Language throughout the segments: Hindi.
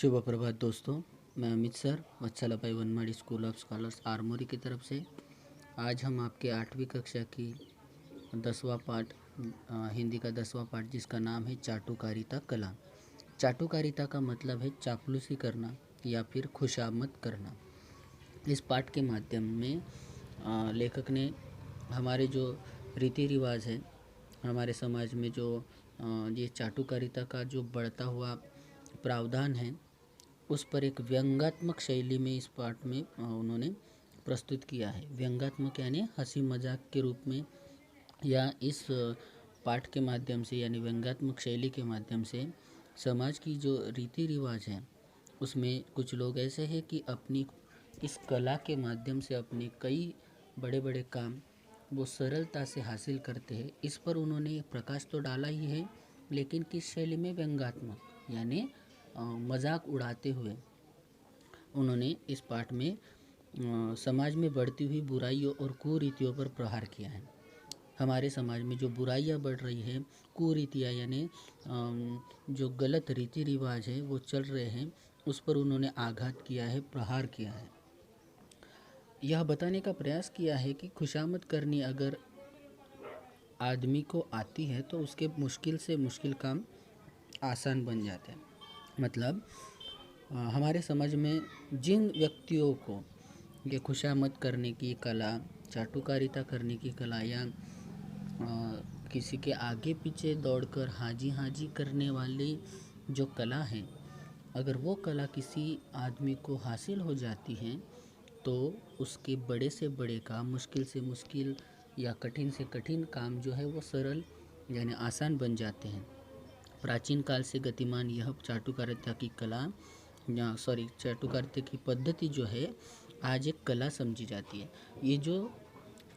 शुभ प्रभात दोस्तों, मैं Amit sir Vatsalabai Wanmadi school of scholars Armori की तरफ से आज हम आपके 8वीं कक्षा की 10वां पाठ हिंदी का 10वां पाठ जिसका नाम है चाटुकारिता कला। चाटुकारिता का मतलब है चापलूसी करना या फिर खुशामद करना। इस पाठ के माध्यम में लेखक ने हमारे जो रीति रिवाज है, हमारे समाज में जो ये चाटुकारिता का जो बढ़ता हुआ प्रावधान है उस पर एक व्यंग्यात्मक शैली में इस पाठ में उन्होंने प्रस्तुत किया है। व्यंग्यात्मक यानी हंसी मजाक के रूप में, या इस पाठ के माध्यम से यानी व्यंग्यात्मक शैली के माध्यम से समाज की जो रीति रिवाज है उसमें कुछ लोग ऐसे हैं कि अपनी इस कला के माध्यम से अपने कई बड़े बड़े काम वो सरलता से हासिल करते हैं। इस पर उन्होंने प्रकाश तो डाला ही है, लेकिन किस शैली में? व्यंग्यात्मक यानी मजाक उड़ाते हुए उन्होंने इस पाठ में समाज में बढ़ती हुई बुराइयों और कुरीतियों पर प्रहार किया है। हमारे समाज में जो बुराइयां बढ़ रही है, कुरीतियाँ यानी जो गलत रीति रिवाज है वो चल रहे हैं, उस पर उन्होंने आघात किया है, प्रहार किया है। यह बताने का प्रयास किया है कि खुशामद करनी अगर आदमी को आती है तो उसके मुश्किल से मुश्किल काम आसान बन जाते हैं। मतलब हमारे समाज में जिन व्यक्तियों को ये खुशामद करने की कला, चाटुकारिता करने की कला या किसी के आगे पीछे दौड़कर हाजी हाजी करने वाली जो कला है, अगर वो कला किसी आदमी को हासिल हो जाती है तो उसके बड़े से बड़े काम, मुश्किल से मुश्किल या कठिन से कठिन काम जो है वो सरल यानी आसान बन जाते हैं। प्राचीन काल से गतिमान यह चाटुकारिता की कला चाटुकारिता की पद्धति जो है आज एक कला समझी जाती है। ये जो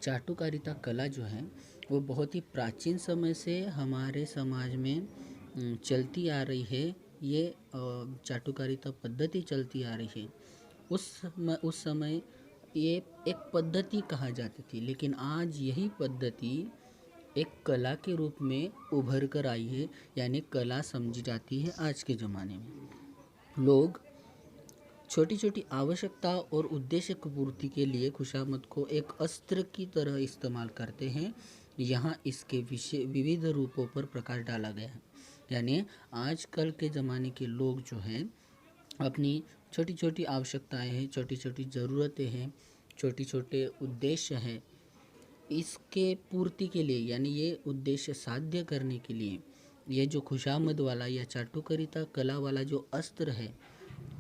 चाटुकारिता कला जो है वो बहुत ही प्राचीन समय से हमारे समाज में चलती आ रही है। ये चाटुकारिता पद्धति चलती आ रही है। उस समय ये एक पद्धति कहा जाती थी, लेकिन आज यही पद्धति एक कला के रूप में उभर कर आई है, यानी कला समझी जाती है। आज के ज़माने में लोग छोटी छोटी आवश्यकता और उद्देश्य की पूर्ति के लिए खुशामद को एक अस्त्र की तरह इस्तेमाल करते हैं। यहाँ इसके विविध रूपों पर प्रकाश डाला गया है। यानी आजकल के ज़माने के लोग जो हैं अपनी छोटी छोटी आवश्यकताएं हैं, छोटी छोटी ज़रूरतें हैं, छोटे छोटे उद्देश्य हैं, इसके पूर्ति के लिए यानी ये उद्देश्य साध्य करने के लिए ये जो खुशामद वाला या चाटुकारिता कला वाला जो अस्त्र है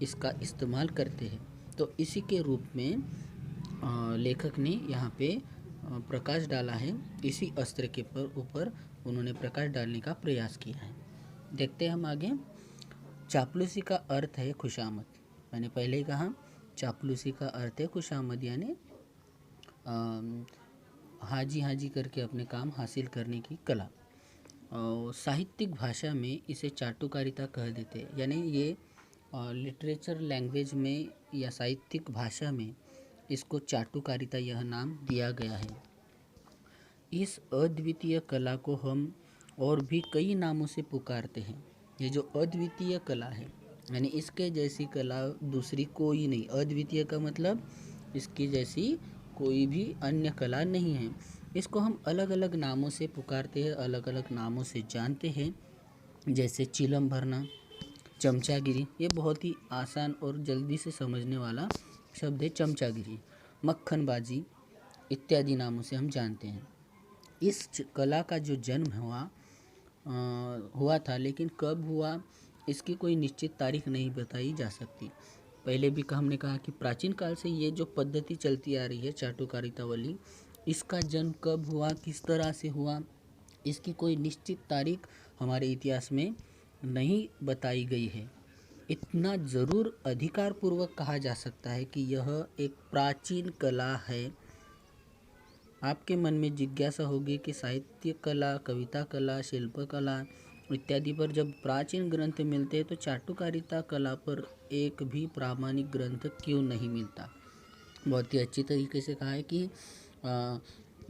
इसका इस्तेमाल करते हैं। तो इसी के रूप में लेखक ने यहाँ पे प्रकाश डाला है। इसी अस्त्र के ऊपर उन्होंने प्रकाश डालने का प्रयास किया है। देखते हैं हम आगे। चापलूसी का अर्थ है खुशामद। मैंने पहले ही कहा चापलूसी का अर्थ है खुशामद, यानी हाजी हाजी करके अपने काम हासिल करने की कला। साहित्यिक भाषा में इसे चाटुकारिता कह देते हैं। यानी ये लिटरेचर लैंग्वेज में या साहित्यिक भाषा में इसको चाटुकारिता यह नाम दिया गया है। इस अद्वितीय कला को हम और भी कई नामों से पुकारते हैं। ये जो अद्वितीय कला है यानी इसके जैसी कला दूसरी कोई नहीं। अद्वितीय का मतलब इसकी जैसी कोई भी अन्य कला नहीं है। इसको हम अलग अलग नामों से पुकारते हैं, अलग अलग नामों से जानते हैं। जैसे चिलम भरना, चमचागिरी, ये बहुत ही आसान और जल्दी से समझने वाला शब्द है चमचागिरी। मक्खनबाजी इत्यादि नामों से हम जानते हैं। इस कला का जो जन्म हुआ था, लेकिन कब हुआ इसकी कोई निश्चित तारीख नहीं बताई जा सकती। पहले भी हमने कहा कि प्राचीन काल से ये जो पद्धति चलती आ रही है चाटुकारिता वाली, इसका जन्म कब हुआ, किस तरह से हुआ, इसकी कोई निश्चित तारीख हमारे इतिहास में नहीं बताई गई है। इतना ज़रूर अधिकारपूर्वक कहा जा सकता है कि यह एक प्राचीन कला है। आपके मन में जिज्ञासा होगी कि साहित्य कला, कविता कला, शिल्प कला इत्यादि पर जब प्राचीन ग्रंथ मिलते हैं तो चाटुकारिता कला पर एक भी प्रामाणिक ग्रंथ क्यों नहीं मिलता। बहुत ही अच्छी तरीके से कहा है कि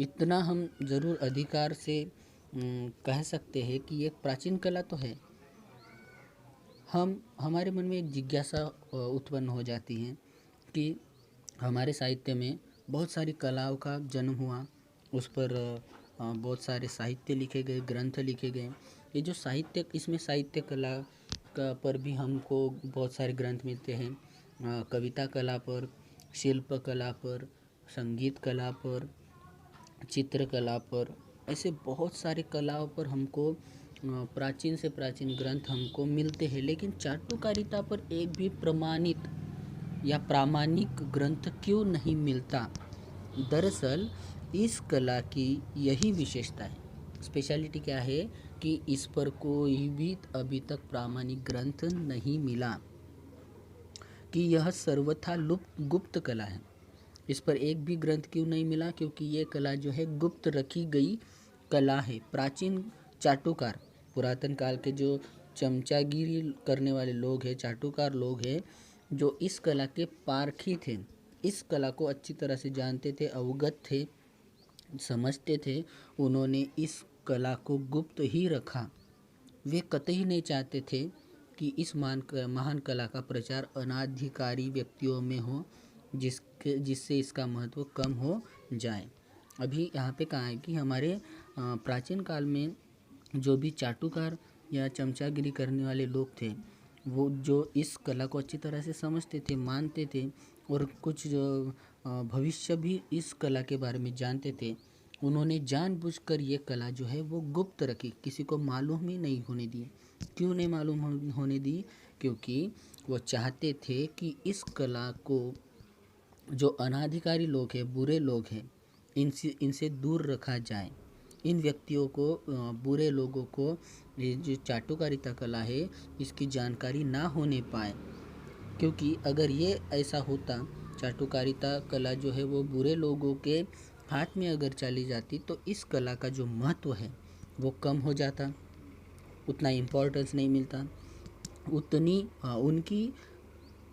इतना हम ज़रूर अधिकार से कह सकते हैं कि एक प्राचीन कला तो है। हमारे मन में एक जिज्ञासा उत्पन्न हो जाती है कि हमारे साहित्य में बहुत सारी कलाओं का जन्म हुआ, उस पर बहुत सारे साहित्य लिखे गए, ग्रंथ लिखे गए। ये जो साहित्य, इसमें साहित्य कला का पर भी हमको बहुत सारे ग्रंथ मिलते हैं, कविता कला पर, शिल्प कला पर, संगीत कला पर, चित्रकला पर, ऐसे बहुत सारे कलाओं पर हमको प्राचीन से प्राचीन ग्रंथ हमको मिलते हैं। लेकिन चाटुकारिता पर एक भी प्रमाणित या प्रामाणिक ग्रंथ क्यों नहीं मिलता? दरअसल इस कला की यही विशेषता है, स्पेशलिटी क्या है कि इस पर कोई भी अभी तक प्रामाणिक ग्रंथ नहीं मिला, कि यह सर्वथा गुप्त कला है। इस पर एक भी ग्रंथ क्यों नहीं मिला? क्योंकि ये कला जो है गुप्त रखी गई कला है। प्राचीन चाटुकार, पुरातन काल के जो चमचागिरी करने वाले लोग हैं, चाटुकार लोग हैं, जो इस कला के पारखी थे, इस कला को अच्छी तरह से जानते थे, अवगत थे, समझते थे, उन्होंने इस कला को गुप्त ही रखा। वे कतई नहीं चाहते थे कि इस महान कला का प्रचार अनाधिकारी व्यक्तियों में हो, जिससे इसका महत्व कम हो जाए। अभी यहाँ पे कहा है कि हमारे प्राचीन काल में जो भी चाटुकार या चमचागिरी करने वाले लोग थे, वो जो इस कला को अच्छी तरह से समझते थे, मानते थे, और कुछ जो भविष्य भी इस कला के बारे में जानते थे, उन्होंने जानबूझकर ये कला जो है वो गुप्त रखी, किसी को मालूम ही नहीं होने दी। क्यों नहीं मालूम होने दी? क्योंकि वो चाहते थे कि इस कला को जो अनाधिकारी लोग हैं, बुरे लोग हैं, इनसे दूर रखा जाए। इन व्यक्तियों को, बुरे लोगों को ये जो चाटुकारिता कला है इसकी जानकारी ना होने पाए। क्योंकि अगर ये ऐसा होता, चाटुकारिता कला जो है वो बुरे लोगों के हाथ में अगर चली जाती, तो इस कला का जो महत्व है वो कम हो जाता, उतना इम्पोर्टेंस नहीं मिलता, उनकी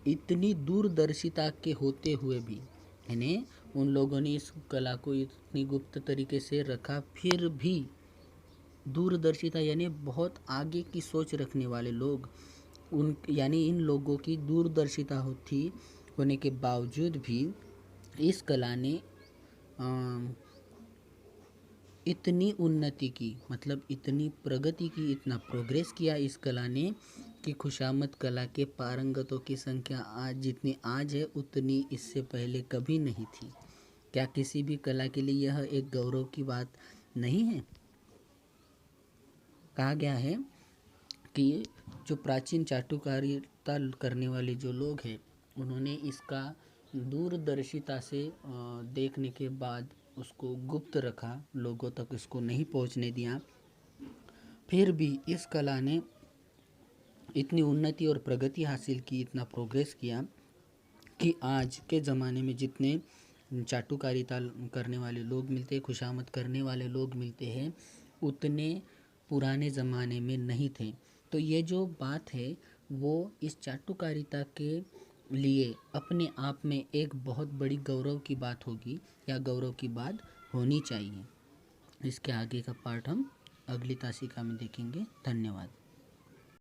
इतनी दूरदर्शिता के होते हुए भी, यानी उन लोगों ने इस कला को इतनी गुप्त तरीके से रखा, फिर भी दूरदर्शिता यानी बहुत आगे की सोच रखने वाले लोग, यानी इन लोगों की दूरदर्शिता होने के बावजूद भी इस कला ने इतनी उन्नति की, मतलब इतनी प्रगति की, इतना प्रोग्रेस किया इस कला ने कि खुशामद कला के पारंगतों की संख्या आज जितनी आज है, उतनी इससे पहले कभी नहीं थी। क्या किसी भी कला के लिए यह एक गौरव की बात नहीं है? कहा गया है कि जो प्राचीन चाटुकारिता करने वाले जो लोग हैं, उन्होंने इसका दूरदर्शिता से देखने के बाद उसको गुप्त रखा, लोगों तक इसको नहीं पहुंचने दिया। फिर भी इस कला ने इतनी उन्नति और प्रगति हासिल की, इतना प्रोग्रेस किया कि आज के ज़माने में जितने चाटुकारिता करने वाले लोग मिलते हैं, खुशामद करने वाले लोग मिलते हैं, उतने पुराने ज़माने में नहीं थे। तो ये जो बात है वो इस चाटुकारिता के लिए अपने आप में एक बहुत बड़ी गौरव की बात होगी, या गौरव की बात होनी चाहिए। इसके आगे का पार्ट हम अगली तासिका में देखेंगे। धन्यवाद।